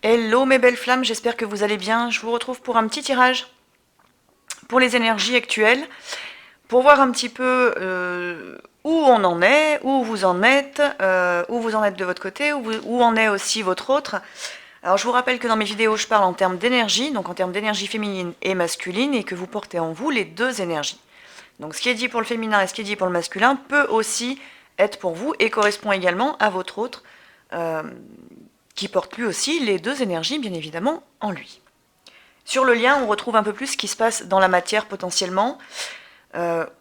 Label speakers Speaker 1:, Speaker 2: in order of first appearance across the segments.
Speaker 1: Hello mes belles flammes, j'espère que vous allez bien. Je vous retrouve pour un petit tirage pour les énergies actuelles, pour voir un petit peu où on en est, où vous en êtes de votre côté, où en est aussi votre autre. Alors je vous rappelle que dans mes vidéos je parle en termes d'énergie, donc en termes d'énergie féminine et masculine, et que vous portez en vous les deux énergies. Donc ce qui est dit pour le féminin et ce qui est dit pour le masculin peut aussi être pour vous et correspond également à votre autre, euh, qui porte lui aussi les deux énergies bien évidemment en lui. Sur le lien, on retrouve un peu plus ce qui se passe dans la matière potentiellement,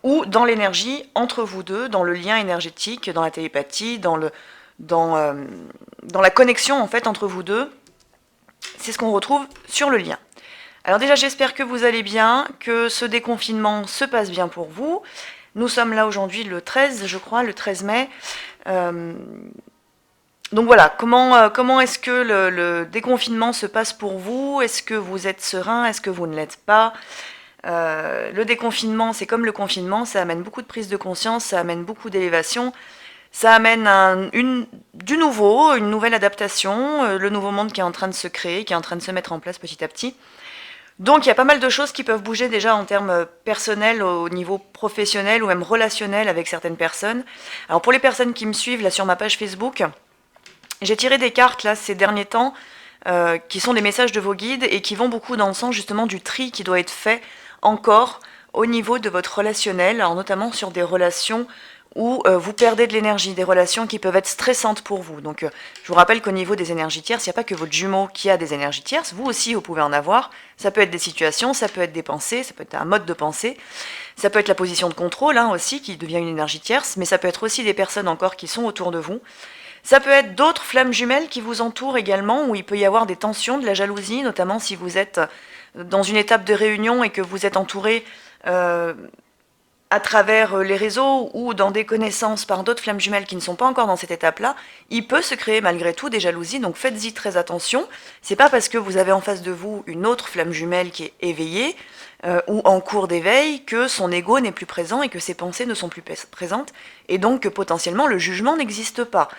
Speaker 1: ou dans l'énergie entre vous deux, dans le lien énergétique, dans la télépathie, dans la connexion en fait entre vous deux. C'est ce qu'on retrouve sur le lien. Alors déjà, j'espère que vous allez bien, que ce déconfinement se passe bien pour vous. Nous sommes là aujourd'hui le 13, je crois, le 13 mai. Donc voilà, comment est-ce que le déconfinement se passe pour vous? Est-ce que vous êtes serein? Est-ce que vous ne l'êtes pas? Le déconfinement, c'est comme le confinement, ça amène beaucoup de prise de conscience, ça amène beaucoup d'élévation, ça amène du nouveau, une nouvelle adaptation, le nouveau monde qui est en train de se créer, qui est en train de se mettre en place petit à petit. Donc il y a pas mal de choses qui peuvent bouger déjà en termes personnels, au niveau professionnel ou même relationnel avec certaines personnes. Alors pour les personnes qui me suivent là sur ma page Facebook, j'ai tiré des cartes là ces derniers temps qui sont des messages de vos guides et qui vont beaucoup dans le sens justement du tri qui doit être fait encore au niveau de votre relationnel, alors notamment sur des relations où vous perdez de l'énergie, des relations qui peuvent être stressantes pour vous. Donc je vous rappelle qu'au niveau des énergies tierces, il n'y a pas que votre jumeau qui a des énergies tierces, vous aussi vous pouvez en avoir. Ça peut être des situations, ça peut être des pensées, ça peut être un mode de pensée, ça peut être la position de contrôle hein, aussi qui devient une énergie tierce, mais ça peut être aussi des personnes encore qui sont autour de vous. Ça peut être d'autres flammes jumelles qui vous entourent également, où il peut y avoir des tensions, de la jalousie, notamment si vous êtes dans une étape de réunion et que vous êtes entouré à travers les réseaux ou dans des connaissances par d'autres flammes jumelles qui ne sont pas encore dans cette étape-là, il peut se créer malgré tout des jalousies, donc faites-y très attention. C'est pas parce que vous avez en face de vous une autre flamme jumelle qui est éveillée ou en cours d'éveil que son ego n'est plus présent et que ses pensées ne sont plus présentes, et donc que potentiellement le jugement n'existe pas.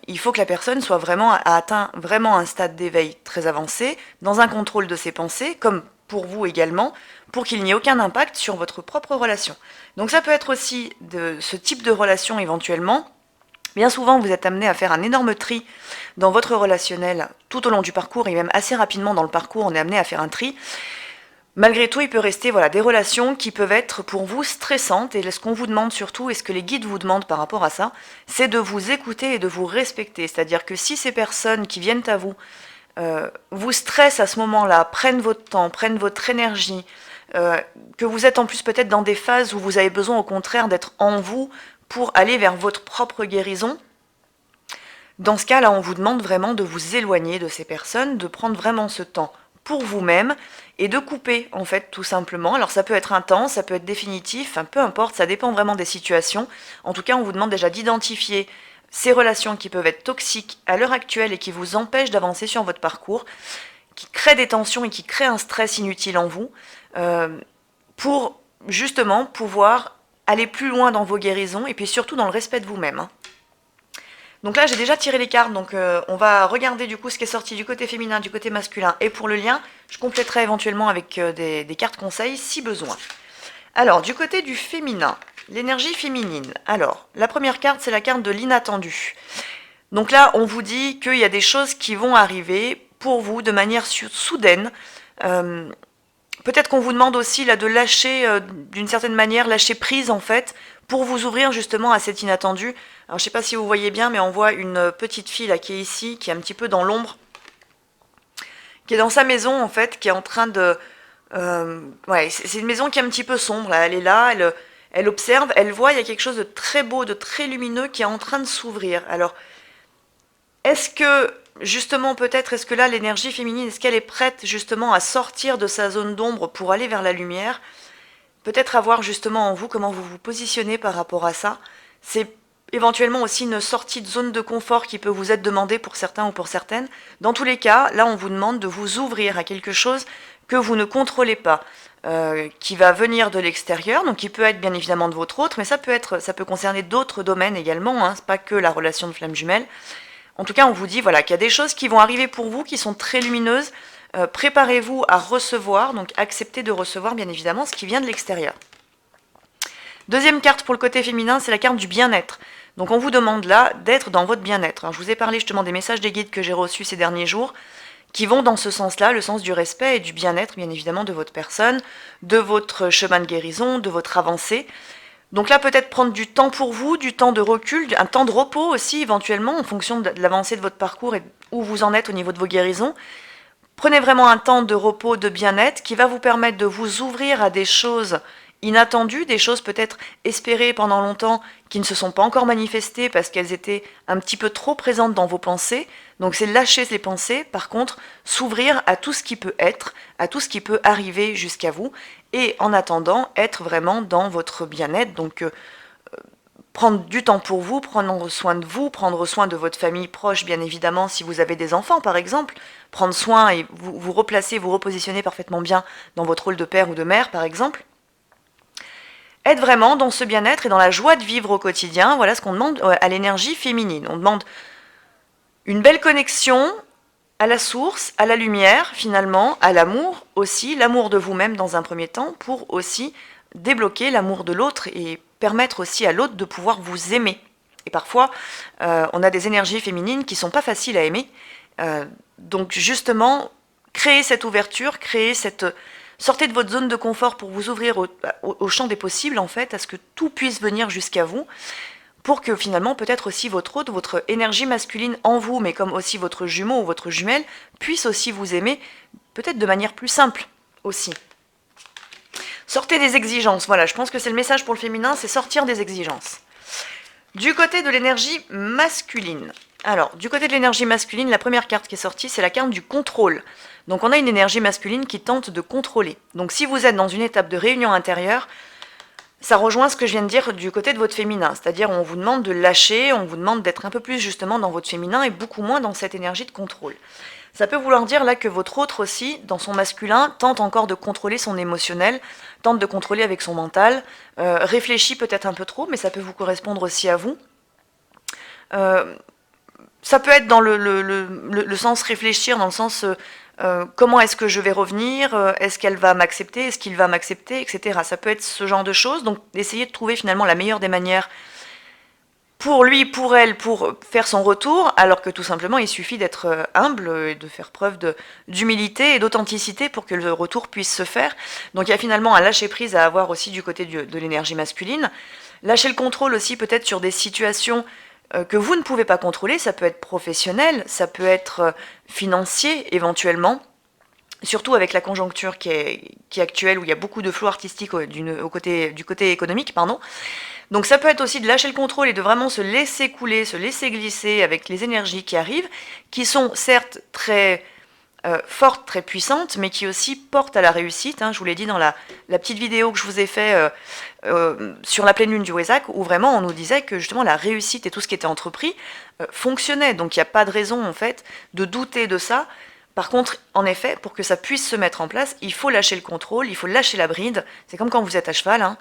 Speaker 1: Il faut que la personne soit vraiment a atteint vraiment un stade d'éveil très avancé, dans un contrôle de ses pensées, comme pour vous également, pour qu'il n'y ait aucun impact sur votre propre relation. Donc ça peut être aussi de ce type de relation éventuellement. Bien souvent, vous êtes amené à faire un énorme tri dans votre relationnel tout au long du parcours, et même assez rapidement dans le parcours, on est amené à faire un tri. Malgré tout, il peut rester voilà, des relations qui peuvent être pour vous stressantes, et ce qu'on vous demande surtout, et ce que les guides vous demandent par rapport à ça, c'est de vous écouter et de vous respecter. C'est-à-dire que si ces personnes qui viennent à vous vous stressent à ce moment-là, prennent votre temps, prennent votre énergie, que vous êtes en plus peut-être dans des phases où vous avez besoin au contraire d'être en vous pour aller vers votre propre guérison, dans ce cas-là, on vous demande vraiment de vous éloigner de ces personnes, de prendre vraiment ce temps pour vous-même et de couper en fait tout simplement. Alors ça peut être intense, ça peut être définitif, enfin, peu importe, ça dépend vraiment des situations. En tout cas, on vous demande déjà d'identifier ces relations qui peuvent être toxiques à l'heure actuelle et qui vous empêchent d'avancer sur votre parcours, qui créent des tensions et qui créent un stress inutile en vous, pour justement pouvoir aller plus loin dans vos guérisons et puis surtout dans le respect de vous-même. Hein. Donc là, j'ai déjà tiré les cartes, donc on va regarder du coup ce qui est sorti du côté féminin, du côté masculin. Et pour le lien, je compléterai éventuellement avec des cartes conseils si besoin. Alors, du côté du féminin, l'énergie féminine. Alors, la première carte, c'est la carte de l'inattendu. Donc là, on vous dit qu'il y a des choses qui vont arriver pour vous de manière soudaine. Peut-être qu'on vous demande aussi là de lâcher, d'une certaine manière, lâcher prise en fait, pour vous ouvrir justement à cet inattendu. Alors je sais pas si vous voyez bien, mais on voit une petite fille là qui est ici, qui est un petit peu dans l'ombre, qui est dans sa maison en fait, qui est en train de... ouais, c'est une maison qui est un petit peu sombre, là. Elle est là, elle observe, elle voit, il y a quelque chose de très beau, de très lumineux qui est en train de s'ouvrir. Alors, est-ce que, justement, peut-être, est-ce que là, l'énergie féminine, est-ce qu'elle est prête, justement, à sortir de sa zone d'ombre pour aller vers la lumière? Peut-être avoir, justement, en vous, comment vous vous positionnez par rapport à ça. C'est éventuellement aussi une sortie de zone de confort qui peut vous être demandée pour certains ou pour certaines. Dans tous les cas, là, on vous demande de vous ouvrir à quelque chose que vous ne contrôlez pas, qui va venir de l'extérieur, donc qui peut être bien évidemment de votre autre, mais ça peut concerner d'autres domaines également, hein, c'est pas que la relation de flamme jumelle. En tout cas, on vous dit voilà, qu'il y a des choses qui vont arriver pour vous, qui sont très lumineuses. Préparez-vous à recevoir, donc acceptez de recevoir bien évidemment ce qui vient de l'extérieur. Deuxième carte pour le côté féminin, c'est la carte du bien-être. Donc on vous demande là d'être dans votre bien-être. Alors, je vous ai parlé justement des messages des guides que j'ai reçus ces derniers jours, qui vont dans ce sens-là, le sens du respect et du bien-être, bien évidemment, de votre personne, de votre chemin de guérison, de votre avancée. Donc là, peut-être prendre du temps pour vous, du temps de recul, un temps de repos aussi, éventuellement, en fonction de l'avancée de votre parcours et où vous en êtes au niveau de vos guérisons. Prenez vraiment un temps de repos, de bien-être, qui va vous permettre de vous ouvrir à des choses inattendues, des choses peut-être espérées pendant longtemps, qui ne se sont pas encore manifestées parce qu'elles étaient un petit peu trop présentes dans vos pensées. Donc c'est lâcher les pensées, par contre, s'ouvrir à tout ce qui peut être, à tout ce qui peut arriver jusqu'à vous, et en attendant, être vraiment dans votre bien-être, donc prendre du temps pour vous, prendre soin de vous, prendre soin de votre famille proche, bien évidemment, si vous avez des enfants, par exemple, prendre soin et vous replacer, vous repositionner parfaitement bien dans votre rôle de père ou de mère, par exemple. Être vraiment dans ce bien-être et dans la joie de vivre au quotidien, voilà ce qu'on demande à l'énergie féminine. On demande une belle connexion à la source, à la lumière, finalement, à l'amour aussi, l'amour de vous-même dans un premier temps, pour aussi débloquer l'amour de l'autre et permettre aussi à l'autre de pouvoir vous aimer. Et parfois, on a des énergies féminines qui ne sont pas faciles à aimer. Donc justement, créer cette ouverture, sortez de votre zone de confort pour vous ouvrir au champ des possibles, en fait, à ce que tout puisse venir jusqu'à vous, pour que finalement, peut-être aussi votre autre, votre énergie masculine en vous, mais comme aussi votre jumeau ou votre jumelle, puisse aussi vous aimer, peut-être de manière plus simple aussi. Sortez des exigences, voilà, je pense que c'est le message pour le féminin, c'est sortir des exigences. Du côté de l'énergie masculine. Alors, du côté de l'énergie masculine, la première carte qui est sortie, c'est la carte du contrôle. Donc on a une énergie masculine qui tente de contrôler. Donc si vous êtes dans une étape de réunion intérieure, ça rejoint ce que je viens de dire du côté de votre féminin. C'est-à-dire on vous demande de lâcher, on vous demande d'être un peu plus justement dans votre féminin et beaucoup moins dans cette énergie de contrôle. Ça peut vouloir dire là que votre autre aussi, dans son masculin, tente encore de contrôler son émotionnel, tente de contrôler avec son mental, réfléchit peut-être un peu trop, mais ça peut vous correspondre aussi à vous. Ça peut être dans le sens réfléchir, dans le sens comment est-ce que je vais revenir, est-ce qu'elle va m'accepter, est-ce qu'il va m'accepter, etc. Ça peut être ce genre de choses, donc d'essayer de trouver finalement la meilleure des manières pour lui, pour elle, pour faire son retour, alors que tout simplement il suffit d'être humble et de faire preuve d'humilité et d'authenticité pour que le retour puisse se faire. Donc il y a finalement un lâcher-prise à avoir aussi du côté de l'énergie masculine. Lâcher le contrôle aussi peut-être sur des situations que vous ne pouvez pas contrôler, ça peut être professionnel, ça peut être financier éventuellement, surtout avec la conjoncture qui est actuelle où il y a beaucoup de flou artistique du côté économique, pardon. Donc ça peut être aussi de lâcher le contrôle et de vraiment se laisser couler, se laisser glisser avec les énergies qui arrivent, qui sont certes très fortes, très puissantes, mais qui aussi portent à la réussite. Je vous l'ai dit dans la petite vidéo que je vous ai fait sur la pleine lune du Wesak, où vraiment on nous disait que justement la réussite et tout ce qui était entrepris fonctionnait. Donc il n'y a pas de raison en fait de douter de ça. Par contre, en effet, pour que ça puisse se mettre en place, il faut lâcher le contrôle, il faut lâcher la bride. C'est comme quand vous êtes à cheval.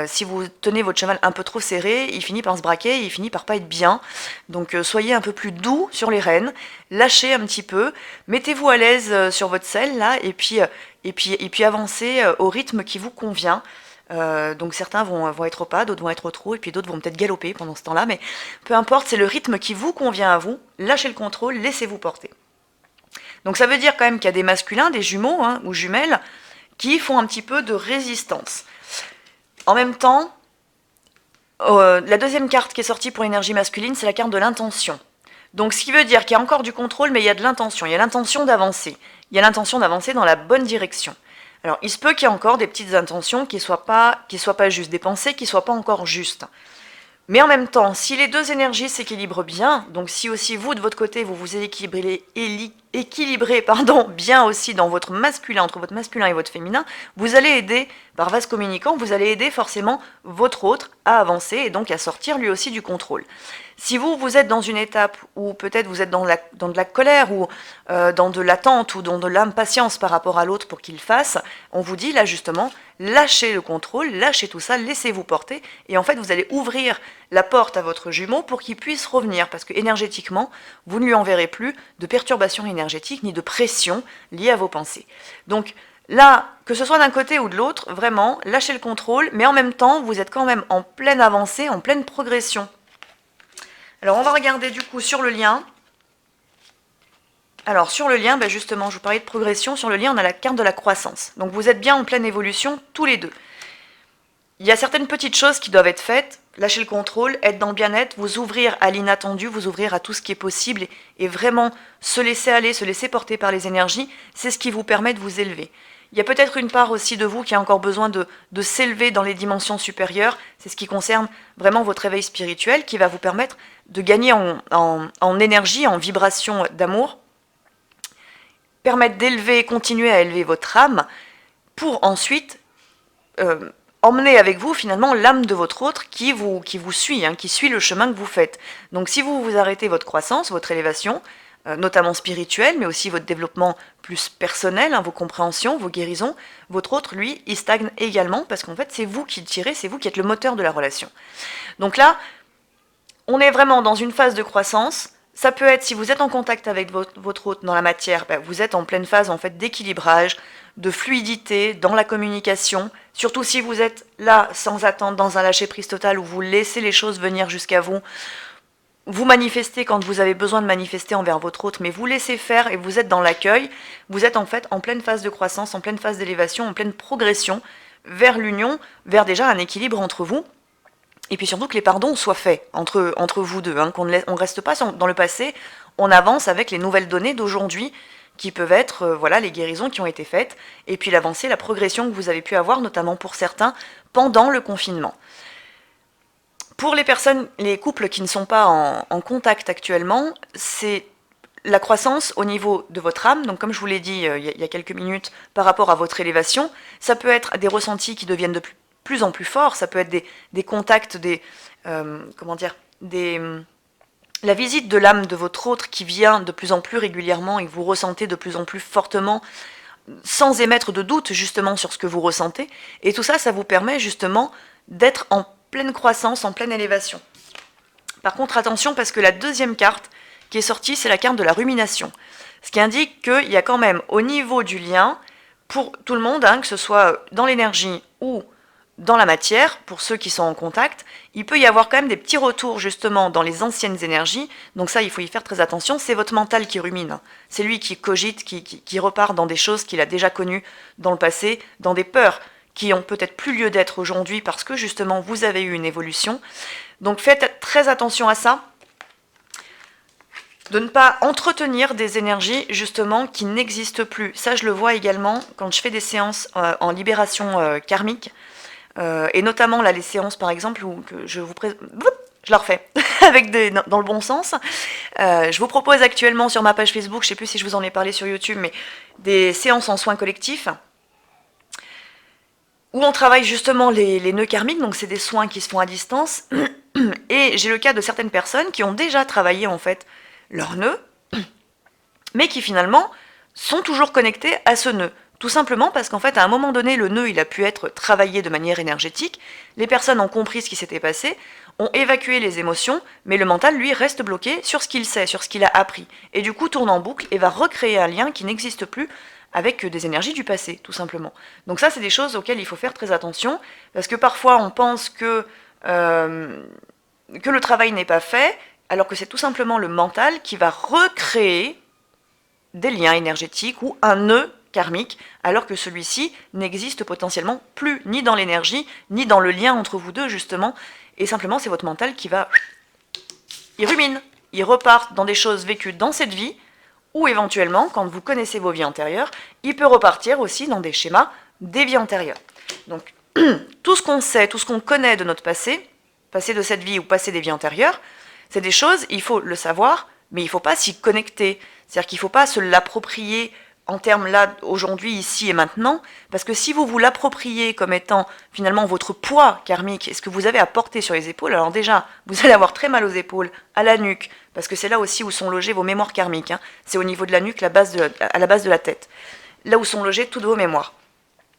Speaker 1: Si vous tenez votre cheval un peu trop serré, il finit par se braquer, il finit par pas être bien. Donc soyez un peu plus doux sur les rênes, lâchez un petit peu, mettez-vous à l'aise sur votre selle là, et puis avancez au rythme qui vous convient. Donc certains vont être au pas, d'autres vont être au trot, et puis d'autres vont peut-être galoper pendant ce temps-là, mais peu importe, c'est le rythme qui vous convient à vous. Lâchez le contrôle, laissez-vous porter. Donc ça veut dire quand même qu'il y a des masculins, des jumeaux ou jumelles, qui font un petit peu de résistance. En même temps, la deuxième carte qui est sortie pour l'énergie masculine, c'est la carte de l'intention. Donc ce qui veut dire qu'il y a encore du contrôle, mais il y a de l'intention. Il y a l'intention d'avancer. Il y a l'intention d'avancer dans la bonne direction. Alors il se peut qu'il y ait encore des petites intentions qui ne soient pas justes, des pensées qui ne soient pas encore justes. Mais en même temps, si les deux énergies s'équilibrent bien, donc si aussi vous, de votre côté, vous vous équilibrez bien aussi dans votre masculin, entre votre masculin et votre féminin, vous allez aider, par vase communicant, vous allez aider forcément votre autre à avancer et donc à sortir lui aussi du contrôle. Si vous êtes dans une étape où peut-être vous êtes dans de la colère ou dans de l'attente ou dans de l'impatience par rapport à l'autre pour qu'il fasse, on vous dit là justement, lâchez le contrôle, lâchez tout ça, laissez-vous porter et en fait vous allez ouvrir la porte à votre jumeau pour qu'il puisse revenir, parce que énergétiquement, vous ne lui enverrez plus de perturbations énergétiques ni de pression liée à vos pensées. Donc là, que ce soit d'un côté ou de l'autre, vraiment, lâchez le contrôle, mais en même temps, vous êtes quand même en pleine avancée, en pleine progression. Alors on va regarder du coup sur le lien. Alors sur le lien, justement, je vous parlais de progression, sur le lien on a la carte de la croissance. Donc vous êtes bien en pleine évolution tous les deux. Il y a certaines petites choses qui doivent être faites, lâcher le contrôle, être dans le bien-être, vous ouvrir à l'inattendu, vous ouvrir à tout ce qui est possible et vraiment se laisser aller, se laisser porter par les énergies, c'est ce qui vous permet de vous élever. Il y a peut-être une part aussi de vous qui a encore besoin de s'élever dans les dimensions supérieures, c'est ce qui concerne vraiment votre éveil spirituel qui va vous permettre de gagner en énergie, en vibration d'amour, permettre d'élever, continuer à élever votre âme, pour ensuite emmener avec vous finalement l'âme de votre autre qui vous suit, qui suit le chemin que vous faites. Donc si vous arrêtez votre croissance, votre élévation, notamment spirituelle, mais aussi votre développement plus personnel, vos compréhensions, vos guérisons, votre autre, lui, il stagne également, parce qu'en fait c'est vous qui le tirez, c'est vous qui êtes le moteur de la relation. Donc là, on est vraiment dans une phase de croissance. Ça peut être, si vous êtes en contact avec votre hôte dans la matière, vous êtes en pleine phase en fait d'équilibrage, de fluidité dans la communication, surtout si vous êtes là sans attendre dans un lâcher-prise total où vous laissez les choses venir jusqu'à vous, vous manifestez quand vous avez besoin de manifester envers votre hôte, mais vous laissez faire et vous êtes dans l'accueil, vous êtes en fait en pleine phase de croissance, en pleine phase d'élévation, en pleine progression vers l'union, vers déjà un équilibre entre vous. Et puis surtout que les pardons soient faits entre vous deux, qu'on ne reste pas dans le passé, on avance avec les nouvelles données d'aujourd'hui, qui peuvent être les guérisons qui ont été faites, et puis l'avancée, la progression que vous avez pu avoir, notamment pour certains, pendant le confinement. Pour les personnes, les couples qui ne sont pas en contact actuellement, c'est la croissance au niveau de votre âme, donc comme je vous l'ai dit il y a quelques minutes, par rapport à votre élévation, ça peut être des ressentis qui deviennent de plus en plus fort, ça peut être des contacts, la visite de l'âme de votre autre qui vient de plus en plus régulièrement et que vous ressentez de plus en plus fortement, sans émettre de doute justement sur ce que vous ressentez, et tout ça, ça vous permet justement d'être en pleine croissance, en pleine élévation. Par contre, attention, parce que la deuxième carte qui est sortie, c'est la carte de la rumination, ce qui indique qu'il y a quand même au niveau du lien, pour tout le monde, que ce soit dans l'énergie ou dans la matière, pour ceux qui sont en contact, il peut y avoir quand même des petits retours justement dans les anciennes énergies, donc ça il faut y faire très attention, c'est votre mental qui rumine, c'est lui qui cogite, qui repart dans des choses qu'il a déjà connues dans le passé, dans des peurs qui ont peut-être plus lieu d'être aujourd'hui parce que justement vous avez eu une évolution, donc faites très attention à ça, de ne pas entretenir des énergies justement qui n'existent plus. Ça je le vois également quand je fais des séances en libération karmique, et notamment là les séances par exemple où je vous présente, je la refais avec dans le bon sens. Je vous propose actuellement sur ma page Facebook, je ne sais plus si je vous en ai parlé sur YouTube, mais des séances en soins collectifs où on travaille justement les nœuds karmiques, donc c'est des soins qui se font à distance. Et j'ai le cas de certaines personnes qui ont déjà travaillé en fait leurs nœuds, mais qui finalement sont toujours connectées à ce nœud. Tout simplement parce qu'en fait, à un moment donné, le nœud, il a pu être travaillé de manière énergétique, les personnes ont compris ce qui s'était passé, ont évacué les émotions, mais le mental, lui, reste bloqué sur ce qu'il sait, sur ce qu'il a appris, et du coup tourne en boucle et va recréer un lien qui n'existe plus avec des énergies du passé, tout simplement. Donc ça, c'est des choses auxquelles il faut faire très attention, parce que parfois, on pense que le travail n'est pas fait, alors que c'est tout simplement le mental qui va recréer des liens énergétiques ou un nœud karmique, alors que celui-ci n'existe potentiellement plus, ni dans l'énergie, ni dans le lien entre vous deux, justement, et simplement c'est votre mental qui va... Il rumine, il repart dans des choses vécues dans cette vie, ou éventuellement, quand vous connaissez vos vies antérieures, il peut repartir aussi dans des schémas des vies antérieures. Donc, tout ce qu'on sait, tout ce qu'on connaît de notre passé de cette vie ou passé des vies antérieures, c'est des choses, il faut le savoir, mais il ne faut pas s'y connecter. C'est-à-dire qu'il ne faut pas se l'approprier en termes là, aujourd'hui, ici et maintenant, parce que si vous vous l'appropriez comme étant finalement votre poids karmique et ce que vous avez à porter sur les épaules, alors déjà, vous allez avoir très mal aux épaules, à la nuque, parce que c'est là aussi où sont logées vos mémoires karmiques, c'est au niveau de la nuque, à la base de la tête, là où sont logées toutes vos mémoires.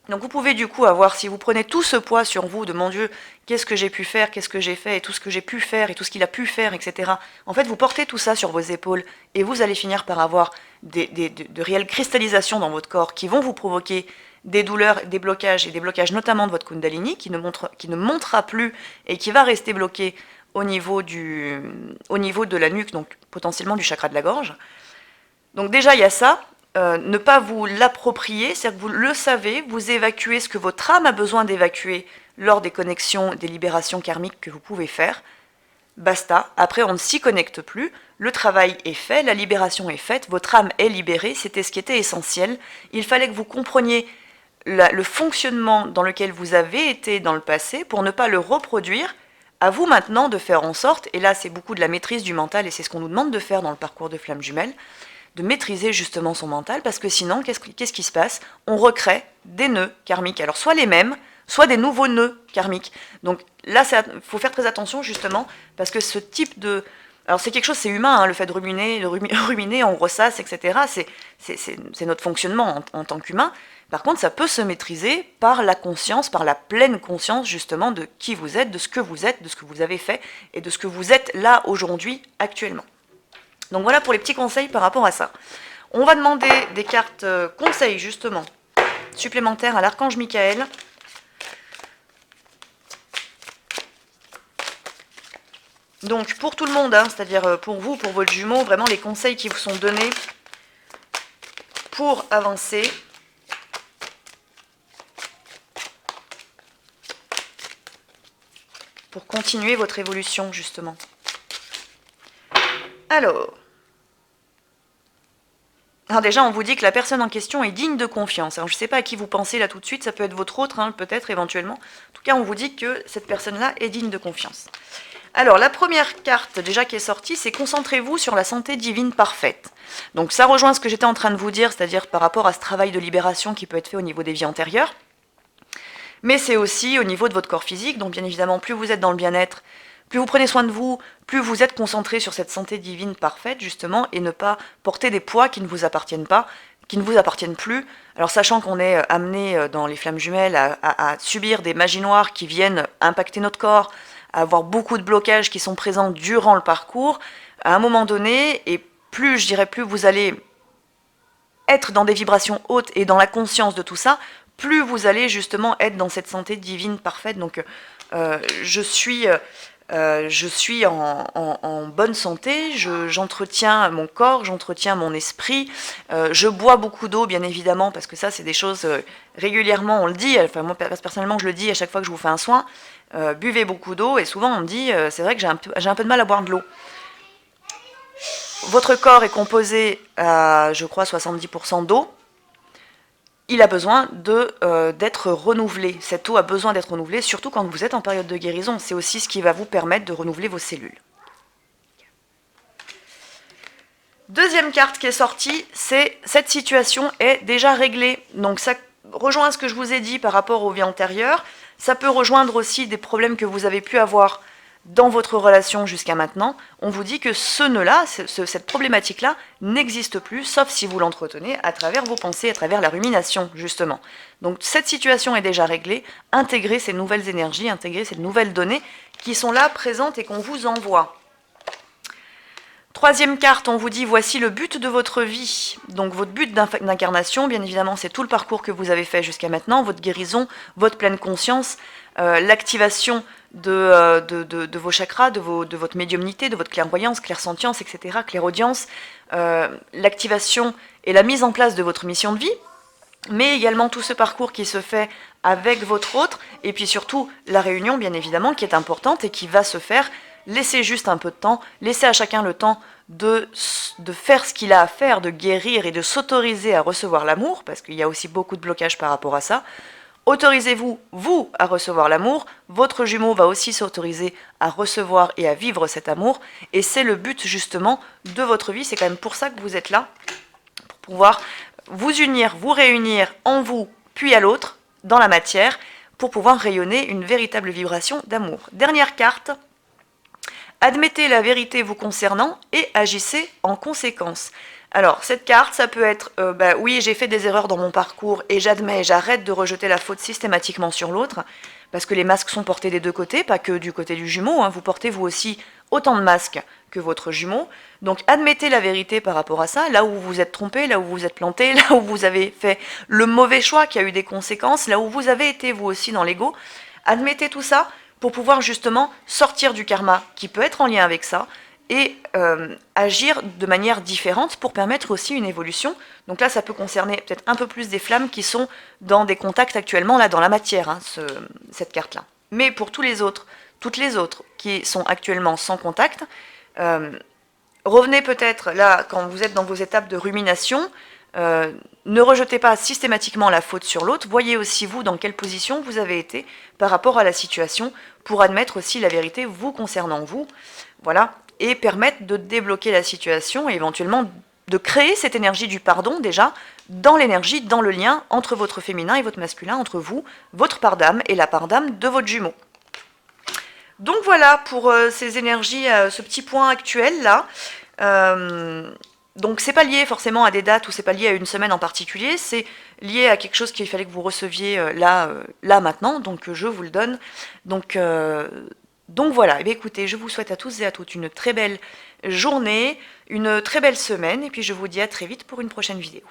Speaker 1: Donc vous pouvez du coup avoir, si vous prenez tout ce poids sur vous, de mon Dieu, qu'est-ce que j'ai pu faire, qu'est-ce que j'ai fait, et tout ce que j'ai pu faire, et tout ce qu'il a pu faire, etc. En fait, vous portez tout ça sur vos épaules, et vous allez finir par avoir de réelles cristallisations dans votre corps qui vont vous provoquer des douleurs, des blocages, et des blocages notamment de votre Kundalini, qui ne montera plus, et qui va rester bloqué au niveau de la nuque, donc potentiellement du chakra de la gorge. Donc déjà, il y a ça. Ne pas vous l'approprier, c'est-à-dire que vous le savez, vous évacuez ce que votre âme a besoin d'évacuer lors des connexions, des libérations karmiques que vous pouvez faire. Basta, après on ne s'y connecte plus, le travail est fait, la libération est faite, votre âme est libérée, c'était ce qui était essentiel. Il fallait que vous compreniez le fonctionnement dans lequel vous avez été dans le passé pour ne pas le reproduire. À vous maintenant de faire en sorte, et là c'est beaucoup de la maîtrise du mental et c'est ce qu'on nous demande de faire dans le parcours de Flamme Jumelle, de maîtriser justement son mental, parce que sinon, qu'est-ce qui se passe? On recrée des nœuds karmiques, alors soit les mêmes, soit des nouveaux nœuds karmiques. Donc là, il faut faire très attention justement, parce que ce type de... Alors c'est quelque chose, c'est humain, hein, le fait de ruminer, on ressasse, etc. C'est notre fonctionnement en tant qu'humain. Par contre, ça peut se maîtriser par la conscience, par la pleine conscience justement de qui vous êtes, de ce que vous êtes, de ce que vous avez fait, et de ce que vous êtes là aujourd'hui, actuellement. Donc voilà pour les petits conseils par rapport à ça. On va demander des cartes conseils justement supplémentaires à l'archange Michael. Donc pour tout le monde, hein, c'est-à-dire pour vous, pour votre jumeau, vraiment les conseils qui vous sont donnés pour avancer. Pour continuer votre évolution justement. Alors déjà, on vous dit que la personne en question est digne de confiance. Alors je ne sais pas à qui vous pensez là tout de suite, ça peut être votre autre, hein, peut-être éventuellement. En tout cas, on vous dit que cette personne-là est digne de confiance. Alors la première carte déjà qui est sortie, c'est concentrez-vous sur la santé divine parfaite. Donc ça rejoint ce que j'étais en train de vous dire, c'est-à-dire par rapport à ce travail de libération qui peut être fait au niveau des vies antérieures. Mais c'est aussi au niveau de votre corps physique, donc bien évidemment, plus vous êtes dans le bien-être, plus vous prenez soin de vous, plus vous êtes concentré sur cette santé divine parfaite, justement, et ne pas porter des poids qui ne vous appartiennent pas, qui ne vous appartiennent plus. Alors sachant qu'on est amené dans les flammes jumelles à subir des magies noires qui viennent impacter notre corps, à avoir beaucoup de blocages qui sont présents durant le parcours, à un moment donné, et plus, je dirais, plus vous allez être dans des vibrations hautes et dans la conscience de tout ça, plus vous allez justement être dans cette santé divine parfaite. Donc je suis en bonne santé, j'entretiens mon corps, j'entretiens mon esprit, je bois beaucoup d'eau bien évidemment, parce que ça c'est des choses régulièrement on le dit, enfin moi personnellement je le dis à chaque fois que je vous fais un soin, buvez beaucoup d'eau, et souvent on me dit c'est vrai que j'ai un peu de mal à boire de l'eau. Votre corps est composé à je crois 70% d'eau. Il a besoin d'être renouvelé. Cette eau a besoin d'être renouvelée, surtout quand vous êtes en période de guérison. C'est aussi ce qui va vous permettre de renouveler vos cellules. Deuxième carte qui est sortie, c'est cette situation est déjà réglée. Donc ça rejoint ce que je vous ai dit par rapport aux vies antérieures. Ça peut rejoindre aussi des problèmes que vous avez pu avoir dans votre relation jusqu'à maintenant. On vous dit que ce nœud-là, cette problématique-là, n'existe plus, sauf si vous l'entretenez à travers vos pensées, à travers la rumination, justement. Donc cette situation est déjà réglée. Intégrez ces nouvelles énergies, intégrez ces nouvelles données qui sont là, présentes et qu'on vous envoie. Troisième carte, on vous dit, voici le but de votre vie. Donc votre but d'incarnation, bien évidemment, c'est tout le parcours que vous avez fait jusqu'à maintenant, votre guérison, votre pleine conscience, l'activation de vos chakras, de votre médiumnité, de votre clairvoyance, clairsentience, etc., clairaudience, l'activation et la mise en place de votre mission de vie, mais également tout ce parcours qui se fait avec votre autre, et puis surtout la réunion, bien évidemment, qui est importante et qui va se faire. Laissez juste un peu de temps, laissez à chacun le temps de faire ce qu'il a à faire, de guérir et de s'autoriser à recevoir l'amour, parce qu'il y a aussi beaucoup de blocages par rapport à ça. Autorisez-vous, vous, à recevoir l'amour, votre jumeau va aussi s'autoriser à recevoir et à vivre cet amour, et c'est le but justement de votre vie, c'est quand même pour ça que vous êtes là, pour pouvoir vous unir, vous réunir en vous, puis à l'autre, dans la matière, pour pouvoir rayonner une véritable vibration d'amour. Dernière carte, Admettez la vérité vous concernant et agissez en conséquence. Alors, cette carte, ça peut être, oui, j'ai fait des erreurs dans mon parcours et j'admets, j'arrête de rejeter la faute systématiquement sur l'autre, parce que les masques sont portés des deux côtés, pas que du côté du jumeau, hein, vous portez vous aussi autant de masques que votre jumeau. Donc admettez la vérité par rapport à ça, là où vous vous êtes trompé, là où vous vous êtes planté, là où vous avez fait le mauvais choix qui a eu des conséquences, là où vous avez été vous aussi dans l'ego. Admettez tout ça pour pouvoir justement sortir du karma qui peut être en lien avec ça et agir de manière différente pour permettre aussi une évolution. Donc là, ça peut concerner peut-être un peu plus des flammes qui sont dans des contacts actuellement, là, dans la matière, hein, cette carte-là. Mais pour tous les autres, toutes les autres qui sont actuellement sans contact, revenez peut-être là, quand vous êtes dans vos étapes de rumination, ne rejetez pas systématiquement la faute sur l'autre, voyez aussi vous dans quelle position vous avez été par rapport à la situation pour admettre aussi la vérité vous concernant vous, voilà, et permettre de débloquer la situation et éventuellement de créer cette énergie du pardon déjà dans l'énergie, dans le lien entre votre féminin et votre masculin, entre vous, votre part d'âme et la part d'âme de votre jumeau. Donc voilà pour ces énergies, ce petit point actuel là. Donc c'est pas lié forcément à des dates ou c'est pas lié à une semaine en particulier, c'est lié à quelque chose qu'il fallait que vous receviez là maintenant, donc je vous le donne. Donc voilà, et bien écoutez, je vous souhaite à tous et à toutes une très belle journée, une très belle semaine, et puis je vous dis à très vite pour une prochaine vidéo.